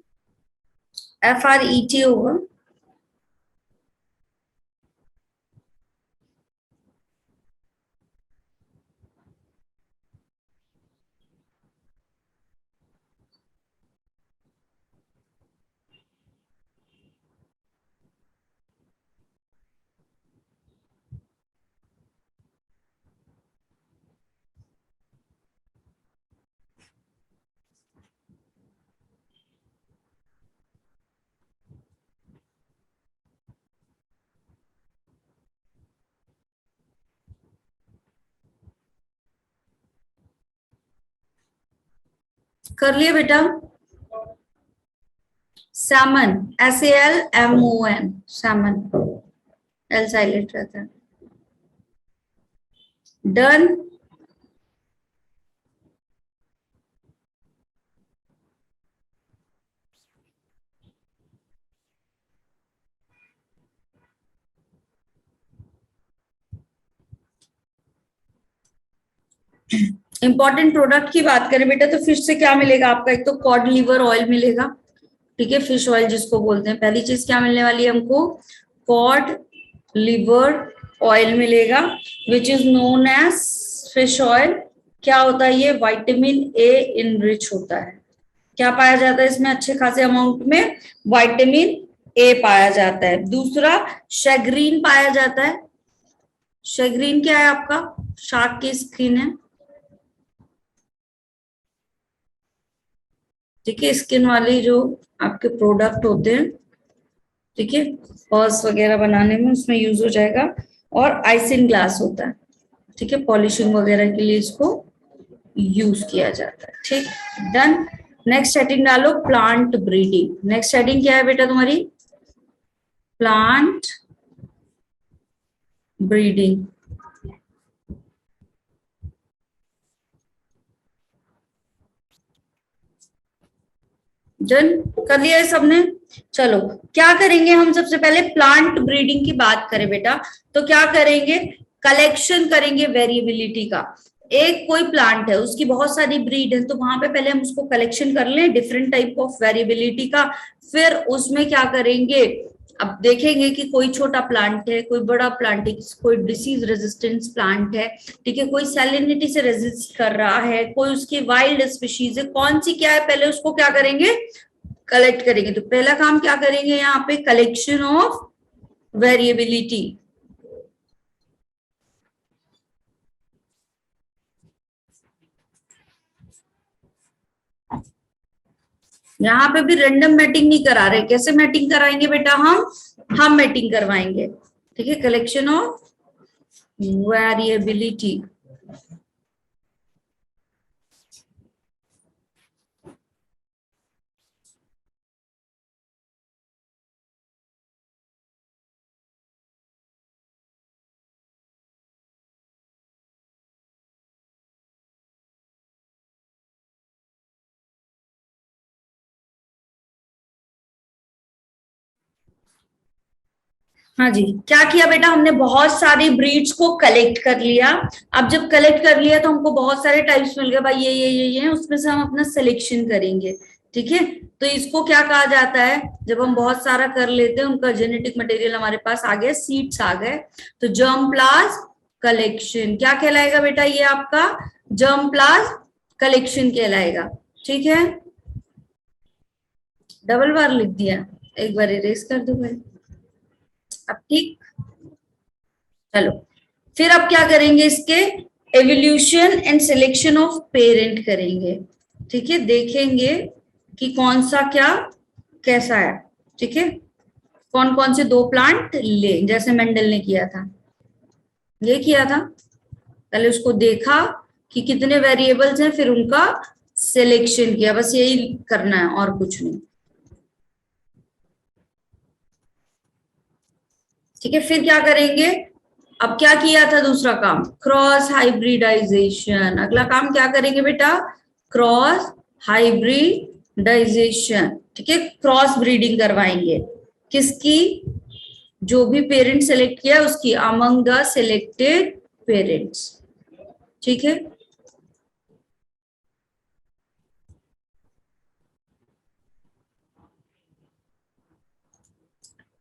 FRET होगा। कर लिया बेटा, Simon, SALMON, Simon, L silent रहता है। डन। इंपॉर्टेंट प्रोडक्ट की बात करें बेटा तो फिश से क्या मिलेगा आपका, एक तो कॉड लिवर ऑयल मिलेगा, ठीक है, फिश ऑयल जिसको बोलते हैं। पहली चीज क्या मिलने वाली है हमको, कॉड लिवर ऑयल मिलेगा, which is known as fish oil. क्या होता है ये, विटामिन ए इनरिच होता है। क्या पाया जाता है इसमें, अच्छे खासे अमाउंट में विटामिन ए पाया जाता है। दूसरा शेग्रीन पाया जाता है। शेग्रीन क्या है आपका, शार्क की स्किन है, ठीक है, स्किन वाले जो आपके प्रोडक्ट होते हैं, ठीक है, पर्स वगैरह बनाने में उसमें यूज हो जाएगा। और आइसिन ग्लास होता है, ठीक है, पॉलिशिंग वगैरह के लिए इसको यूज किया जाता है, ठीक। डन। नेक्स्ट हेडिंग डालो, प्लांट ब्रीडिंग। नेक्स्ट हेडिंग क्या है बेटा तुम्हारी, प्लांट ब्रीडिंग। डन, कर लिया है सबने। चलो क्या करेंगे हम, सबसे पहले प्लांट ब्रीडिंग की बात करें बेटा तो क्या करेंगे, कलेक्शन करेंगे वेरिएबिलिटी का। एक कोई प्लांट है उसकी बहुत सारी ब्रीड है तो वहां पे पहले हम उसको कलेक्शन कर लें डिफरेंट टाइप ऑफ वेरिएबिलिटी का। फिर उसमें क्या करेंगे, अब देखेंगे कि कोई छोटा प्लांट है, कोई बड़ा प्लांट है, कोई डिसीज रेजिस्टेंस प्लांट है, ठीक है, कोई सैलिनिटी से रेजिस्ट कर रहा है, कोई उसकी वाइल्ड स्पीशीज है, कौन सी क्या है, पहले उसको क्या करेंगे, कलेक्ट करेंगे। तो पहला काम क्या करेंगे यहाँ पे, कलेक्शन ऑफ वेरिएबिलिटी। यहाँ पे भी रेंडम मैटिंग नहीं करा रहे, कैसे मैटिंग कराएंगे बेटा, हम मैटिंग करवाएंगे, ठीक है। कलेक्शन ऑफ वेरिएबिलिटी, हाँ जी। क्या किया बेटा, हमने बहुत सारी ब्रीड्स को कलेक्ट कर लिया। अब जब कलेक्ट कर लिया तो हमको बहुत सारे टाइप्स मिल गए भाई, ये उसमें से हम अपना सिलेक्शन करेंगे, ठीक है। तो इसको क्या कहा जाता है, जब हम बहुत सारा कर लेते हैं, उनका जेनेटिक मटेरियल हमारे पास आ गया, सीड्स आ गए, तो जर्म प्लाज्म कलेक्शन क्या कहलाएगा बेटा, ये आपका जर्म प्लाज्म कलेक्शन कहलाएगा, ठीक है। डबल बार लिख दिया, एक बार इरेज कर दो भाई। अब ठीक, चलो फिर अब क्या करेंगे, इसके evolution and selection of parent करेंगे, ठीक है। देखेंगे कि कौन सा क्या कैसा है, ठीक है। कौन कौन से दो प्लांट ले, जैसे मेंडल ने किया था, ये किया था, पहले उसको देखा कि कितने वेरिएबल्स हैं, फिर उनका सिलेक्शन किया, बस यही करना है और कुछ नहीं, ठीक है। फिर क्या करेंगे, अब क्या किया था दूसरा काम, क्रॉस हाइब्रिडाइजेशन। अगला काम क्या करेंगे बेटा, क्रॉस हाइब्रिडाइजेशन, ठीक है। क्रॉस ब्रीडिंग करवाएंगे, किसकी, जो भी पेरेंट सेलेक्ट किया उसकी, अमंग द सिलेक्टेड पेरेंट्स, ठीक है।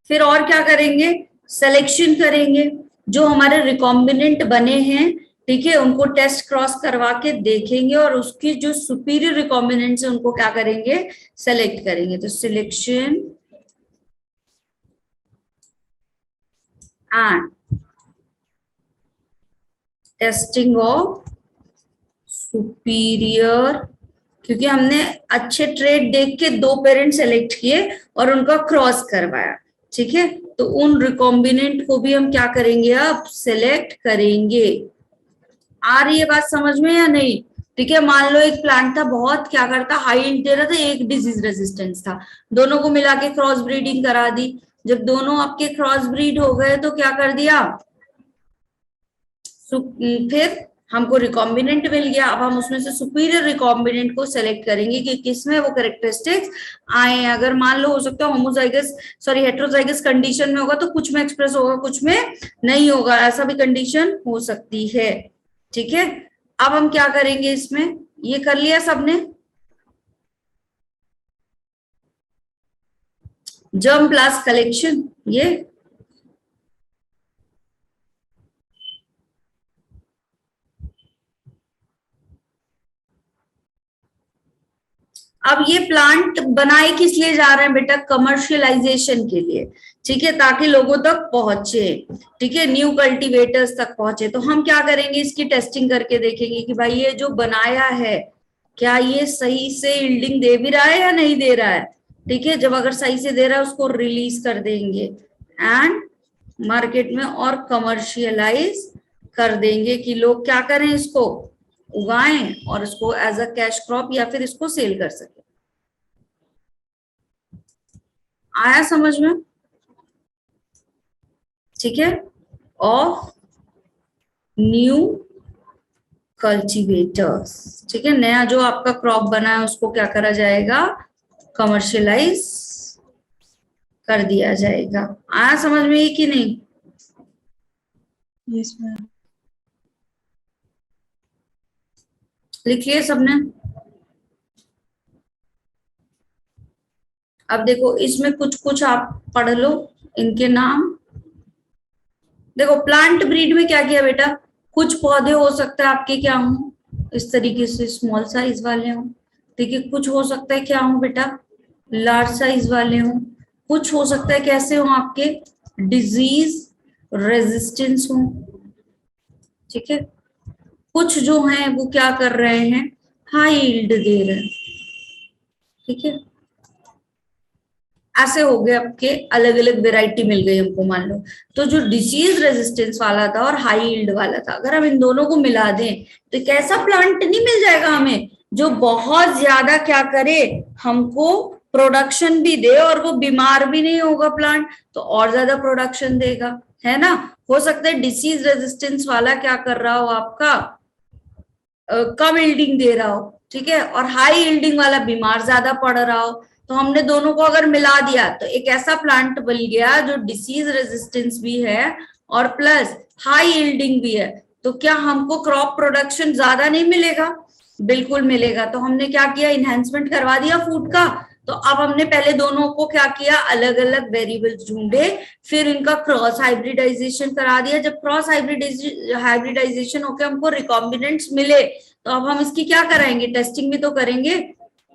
फिर और क्या करेंगे, सिलेक्शन करेंगे, जो हमारे रिकॉम्बिनेंट बने हैं, ठीक है, उनको टेस्ट क्रॉस करवा के देखेंगे, और उसकी जो सुपीरियर रिकॉम्बिनेंट्स है उनको क्या करेंगे, सेलेक्ट करेंगे। तो selection and testing of superior, क्योंकि हमने अच्छे ट्रेड देख के दो पेरेंट सेलेक्ट किए और उनका क्रॉस करवाया, ठीक है। तो उन रिकॉम्बिनेंट को भी हम क्या करेंगे, अब सिलेक्ट करेंगे। आ रही है बात समझ में या नहीं, ठीक है। मान लो एक प्लांट था, बहुत क्या करता, हाई ईल्ड दे रहा था, एक डिजीज रेजिस्टेंस था, दोनों को मिला के क्रॉस ब्रीडिंग करा दी। जब दोनों आपके क्रॉस ब्रीड हो गए तो क्या कर दिया, फिर हमको रिकॉम्बिनेंट मिल गया। अब हम उसमें से सुपीरियर रिकॉम्बिनेंट को सेलेक्ट करेंगे कि किसमें वो कैरेक्टरिस्टिक्स आए। अगर मान लो हो सकता है होमोजाइगस हेट्रोजाइगस कंडीशन में होगा तो कुछ में एक्सप्रेस होगा, कुछ में नहीं होगा, ऐसा भी कंडीशन हो सकती है, ठीक है। अब हम क्या करेंगे, इसमें ये कर लिया सबने, जर्म प्लास कलेक्शन, ये अब ये प्लांट बनाए किस लिए जा रहे हैं बेटा, कमर्शियलाइजेशन के लिए, ठीक है, ताकि लोगों तक पहुंचे, ठीक है, न्यू कल्टीवेटर्स तक पहुंचे। तो हम क्या करेंगे, इसकी टेस्टिंग करके देखेंगे कि भाई ये जो बनाया है क्या ये सही से यील्डिंग दे भी रहा है या नहीं दे रहा है, ठीक है। जब अगर सही से दे रहा है उसको रिलीज कर देंगे एंड मार्केट में और कमर्शियलाइज कर देंगे कि लोग क्या करें, इसको उगाएं और इसको एज अ कैश क्रॉप या फिर इसको सेल कर सके। आया समझ में, ठीक है। ऑफ न्यू कल्टीवेटर्स, ठीक है, नया जो आपका क्रॉप बना है उसको क्या करा जाएगा, कमर्शियलाइज कर दिया जाएगा। आया समझ में ये कि नहीं, यस मैम। लिखिए सबने। अब देखो इसमें कुछ कुछ आप पढ़ लो इनके नाम। देखो प्लांट ब्रीड में क्या किया बेटा, कुछ पौधे हो सकता है आपके क्या हो, इस तरीके से स्मॉल साइज वाले हो, ठीक है। कुछ हो सकता है क्या हो बेटा, लार्ज साइज वाले हो। कुछ हो सकता है कैसे हो आपके, डिजीज रेजिस्टेंस हो, ठीक है। कुछ जो हैं वो क्या कर रहे हैं, हाई यील्ड दे रहे हैं, ठीक है। ऐसे हो गए, आपके अलग अलग वेराइटी मिल गई हमको मान लो। तो जो डिसीज रेजिस्टेंस वाला था और हाई यील्ड वाला था, अगर हम इन दोनों को मिला दें तो एक ऐसा प्लांट नहीं मिल जाएगा हमें जो बहुत ज्यादा क्या करे, हमको प्रोडक्शन भी दे और वो बीमार भी नहीं होगा प्लांट, तो और ज्यादा प्रोडक्शन देगा, है ना। हो सकता है डिसीज रेजिस्टेंस वाला क्या कर रहा हो आपका, कम यील्डिंग दे रहा हो, ठीक है, और हाई यील्डिंग वाला बीमार ज्यादा पड़ रहा हो। तो हमने दोनों को अगर मिला दिया तो एक ऐसा प्लांट बन गया जो डिसीज रेजिस्टेंस भी है और प्लस हाई यील्डिंग भी है। तो क्या हमको क्रॉप प्रोडक्शन ज्यादा नहीं मिलेगा? बिल्कुल मिलेगा। तो हमने क्या किया, इनहेंसमेंट करवा दिया फूड का। तो अब हमने पहले दोनों को क्या किया, अलग अलग वेरिएबल्स ढूंढे, फिर इनका क्रॉस हाइब्रिडाइजेशन करा दिया। जब क्रॉस हाइब्रिडाइजेशन होकर हमको रिकॉम्बिनेंट्स मिले, तो अब हम इसकी क्या कराएंगे, टेस्टिंग भी तो करेंगे,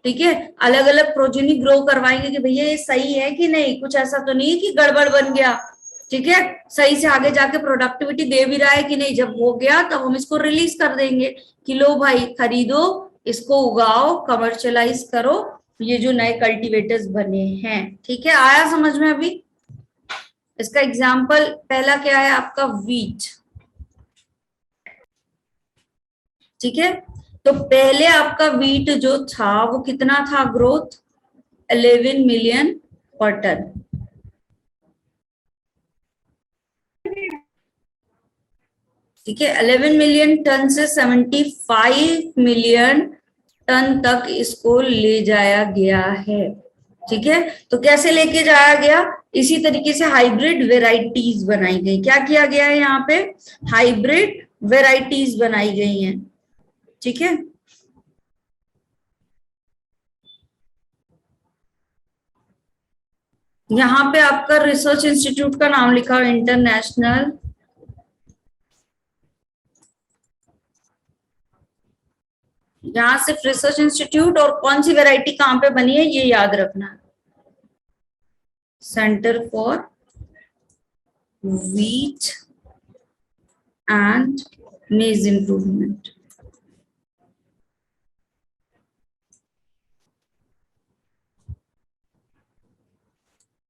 ठीक है। अलग अलग प्रोजेनी ग्रो करवाएंगे कि भैया ये सही है कि नहीं, कुछ ऐसा तो नहीं है कि गड़बड़ बन गया, ठीक है, सही से आगे जाके प्रोडक्टिविटी दे भी रहा है कि नहीं। जब हो गया तब हम इसको रिलीज कर देंगे कि लो भाई खरीदो, इसको उगाओ, कमर्शियलाइज करो, ये जो नए कल्टीवेटर्स बने हैं, ठीक है। आया समझ में अभी? इसका एग्जाम्पल पहला क्या है आपका, वीट, ठीक है। तो पहले आपका वीट जो था वो कितना था ग्रोथ, 11 मिलियन पर टन, ठीक है। 11 मिलियन टन से 75 मिलियन टन तक इसको ले जाया गया है, ठीक है। तो कैसे लेके जाया गया, इसी तरीके से हाइब्रिड वेराइटीज बनाई गई। क्या किया गया है यहाँ पे, हाइब्रिड वेराइटीज बनाई गई हैं, ठीक है। यहाँ पे आपका रिसर्च इंस्टीट्यूट का नाम लिखा है, इंटरनेशनल यहाँ सिर्फ रिसर्च इंस्टीट्यूट और कौन सी वैरायटी कहाँ पे बनी है ये याद रखना है, सेंटर फॉर व्हीट एंड मेज इम्प्रूवमेंट,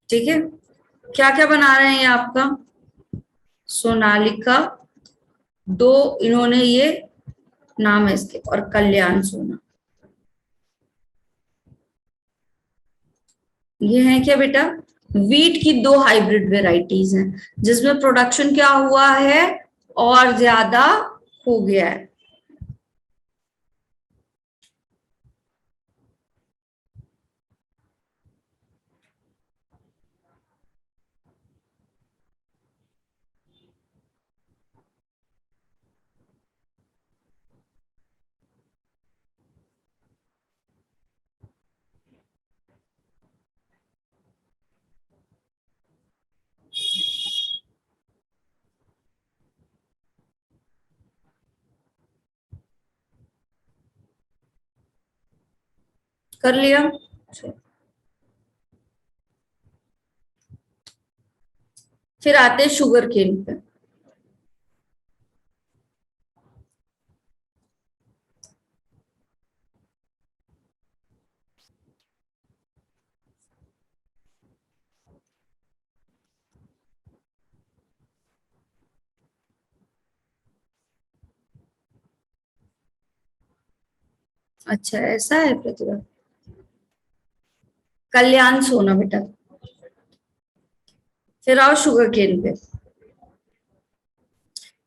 ठीक है। क्या क्या बना रहे हैं ये आपका, सोनालिका, दो इन्होंने ये नाम है इसके, और कल्याण सोना, ये है क्या बेटा, वीट की दो हाइब्रिड वेराइटीज हैं जिसमें प्रोडक्शन क्या हुआ है, और ज्यादा हो गया है। कर लिया, फिर आते हैं शुगर केन पे। अच्छा ऐसा है प्रतिभा, कल्याण सोना बेटा। फिर आओ शुगर केन पे।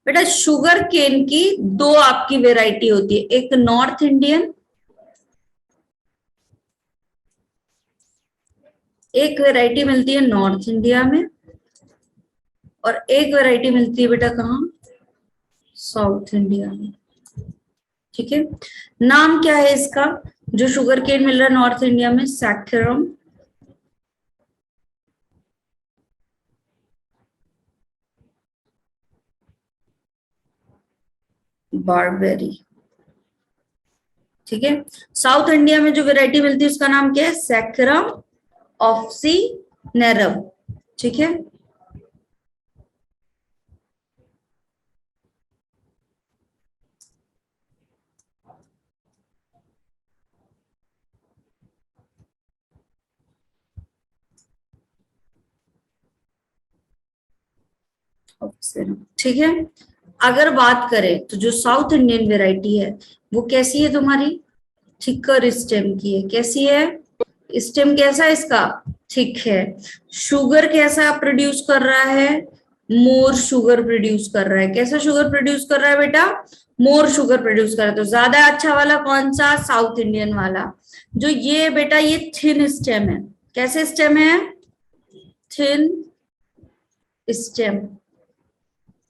बेटा शुगर केन की दो आपकी वेराइटी होती है, एक नॉर्थ इंडियन, एक वेराइटी मिलती है नॉर्थ इंडिया में, और एक वैरायटी मिलती है बेटा कहाँ, साउथ इंडिया में, ठीक है। नाम क्या है इसका, जो शुगर केन मिल रहा है नॉर्थ इंडिया में, सैक्चरम बारबेरी, ठीक है। साउथ इंडिया में जो वैरायटी मिलती है उसका नाम क्या है, सैक्चरम ऑफ्सीनेरम, ठीक है। ठीक है। अगर बात करें तो जो साउथ इंडियन वेराइटी है वो कैसी है तुम्हारी, थिकर स्टेम की है। कैसी है, स्टेम कैसा है इसका, थिक है। शुगर कैसा प्रोड्यूस कर रहा है, मोर शुगर प्रोड्यूस कर रहा है। कैसा शुगर प्रोड्यूस कर रहा है बेटा, मोर शुगर प्रोड्यूस कर रहा है। तो ज्यादा अच्छा वाला कौन सा, साउथ इंडियन वाला। जो ये बेटा ये थिन स्टेम है, कैसे स्टेम है, थिन स्टेम,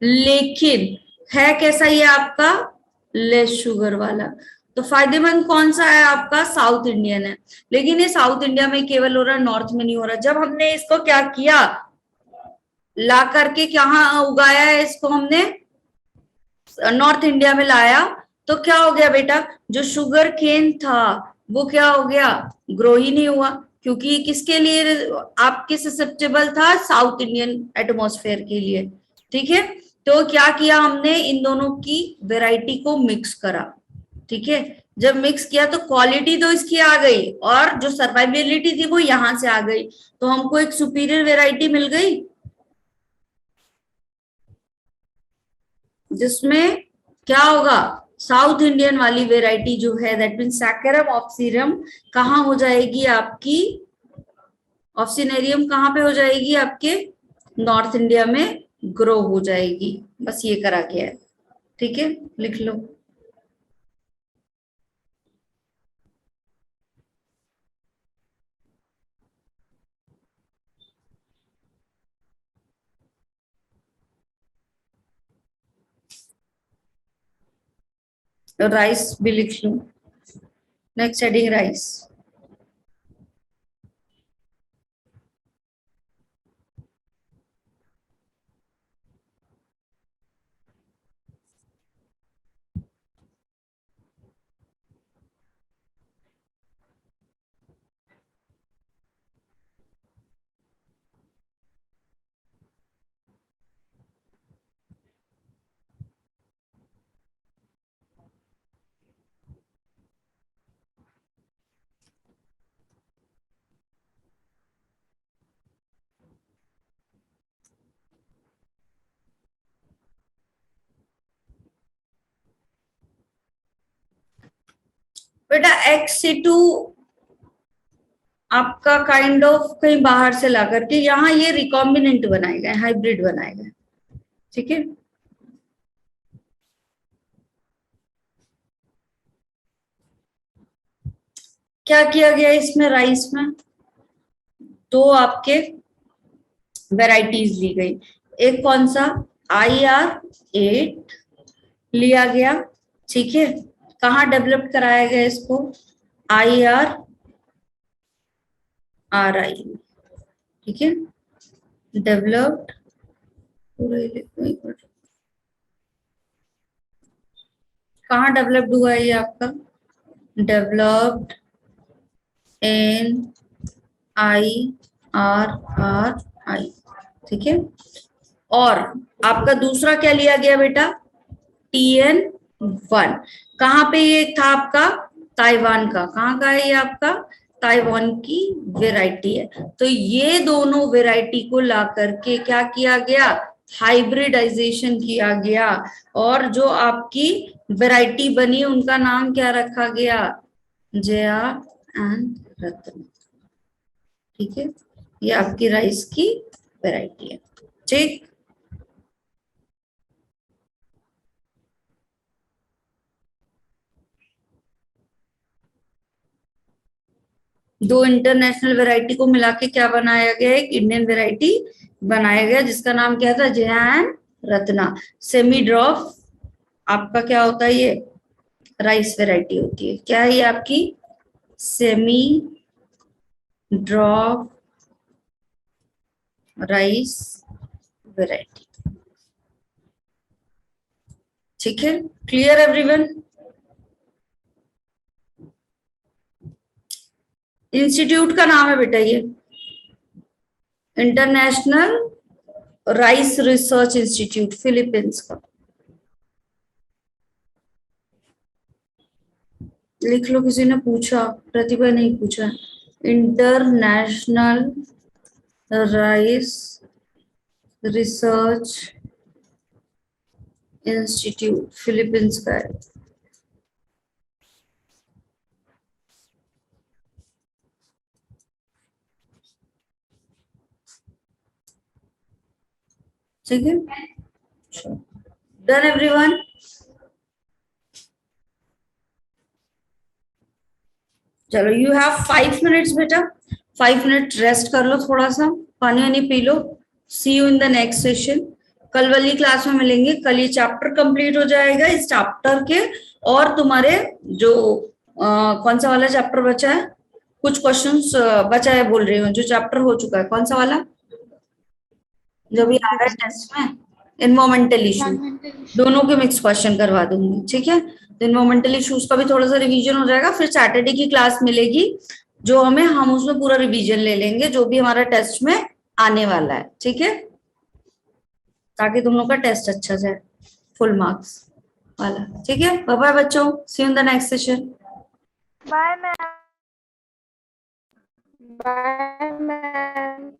लेकिन है कैसा ये आपका, लेस शुगर वाला। तो फायदेमंद कौन सा है आपका, साउथ इंडियन है। लेकिन ये साउथ इंडिया में केवल हो रहा है, नॉर्थ में नहीं हो रहा। जब हमने इसको क्या किया, ला करके कहाँ उगाया है इसको हमने, नॉर्थ इंडिया में लाया, तो क्या हो गया बेटा, जो शुगर केन था वो क्या हो गया, ग्रो ही नहीं हुआ। क्योंकि किसके लिए आपके ससेप्टेबल था, साउथ इंडियन एटमॉस्फेयर के लिए। ठीक है, तो क्या किया हमने, इन दोनों की वैरायटी को मिक्स करा। ठीक है, जब मिक्स किया तो क्वालिटी तो इसकी आ गई और जो सर्वाइवेबिलिटी थी वो यहां से आ गई। तो हमको एक सुपीरियर वैरायटी मिल गई, जिसमें क्या होगा, साउथ इंडियन वाली वेराइटी जो है, दैट मीन सैकरम ऑप्सीरम कहाँ हो जाएगी आपकी, ऑप्सिनेरियम कहाँ पे हो जाएगी आपके, नॉर्थ इंडिया में ग्रो हो जाएगी। बस ये करा गया है। ठीक है, लिख लो। राइस भी लिख लो, नेक्स्ट हेडिंग राइस। बेटा XC2 आपका काइंड ऑफ कहीं बाहर से ला करके यहाँ ये रिकॉम्बिनेंट बनाए गए, हाइब्रिड बनाए गए। ठीक है, क्या किया गया इसमें, राइस में दो आपके वेराइटीज ली गई। एक कौन सा, IR8 लिया गया। ठीक है, कहाँ डेवलप कराया गया इसको, IRRI। ठीक है, डेवलप्ड, कहाँ डेवलप्ड हुआ है ये आपका, डेवलप्ड इन IRRI। ठीक है, और आपका दूसरा क्या लिया गया बेटा, TN1। कहाँ पे ये था आपका, ताइवान का। कहाँ का है ये आपका, ताइवान की वेराइटी है। तो ये दोनों वेराइटी को ला करके क्या किया गया, हाइब्रिडाइजेशन किया गया, और जो आपकी वेराइटी बनी उनका नाम क्या रखा गया, जया एंड रत्न। ठीक है, ये आपकी राइस की वेराइटी है। ठीक, दो इंटरनेशनल वैरायटी को मिला के क्या बनाया गया, एक इंडियन वैरायटी बनाया गया, जिसका नाम क्या था, जैन रत्ना। सेमी ड्रॉप आपका क्या होता है, ये राइस वैरायटी होती है। क्या है ये आपकी, सेमी ड्रॉप राइस वैरायटी। ठीक है, क्लियर एवरीवन। इंस्टीट्यूट का नाम है बेटा ये international rice research institute, Philippines का। लिख लो, किसी ने पूछा, प्रतिभा नहीं पूछा। International rice research institute Philippines का है। ठीक है, डन एवरीवन। चलो यू हैव 5 मिनट्स बेटा, 5 मिनट रेस्ट कर लो, थोड़ा सा पानी वानी पी लो। See you in the next session. कल वाली क्लास में मिलेंगे। कल ये चैप्टर कंप्लीट हो जाएगा इस चैप्टर के, और तुम्हारे जो कौन सा वाला चैप्टर बचा है, कुछ क्वेश्चंस बचा है बोल रही हूँ, जो चैप्टर हो चुका है, कौन सा वाला जो भी आ रहा है टेस्ट में, इन्वायरमेंटल इशू, दोनों के मिक्स क्वेश्चन करवा दूंगी। ठीक है, तो इन्वायरमेंटल इश्यूज का भी थोड़ा सा रिवीजन हो जाएगा। फिर सैटरडे की क्लास मिलेगी जो हम उसमें पूरा रिवीजन ले लेंगे जो भी हमारा टेस्ट में आने वाला है। ठीक है, ताकि तुम लोग का टेस्ट अच्छा जाए, फुल मार्क्स वाला। ठीक है, बाय बाय बच्चों, see you in the next session. Bye ma'am. Bye ma'am.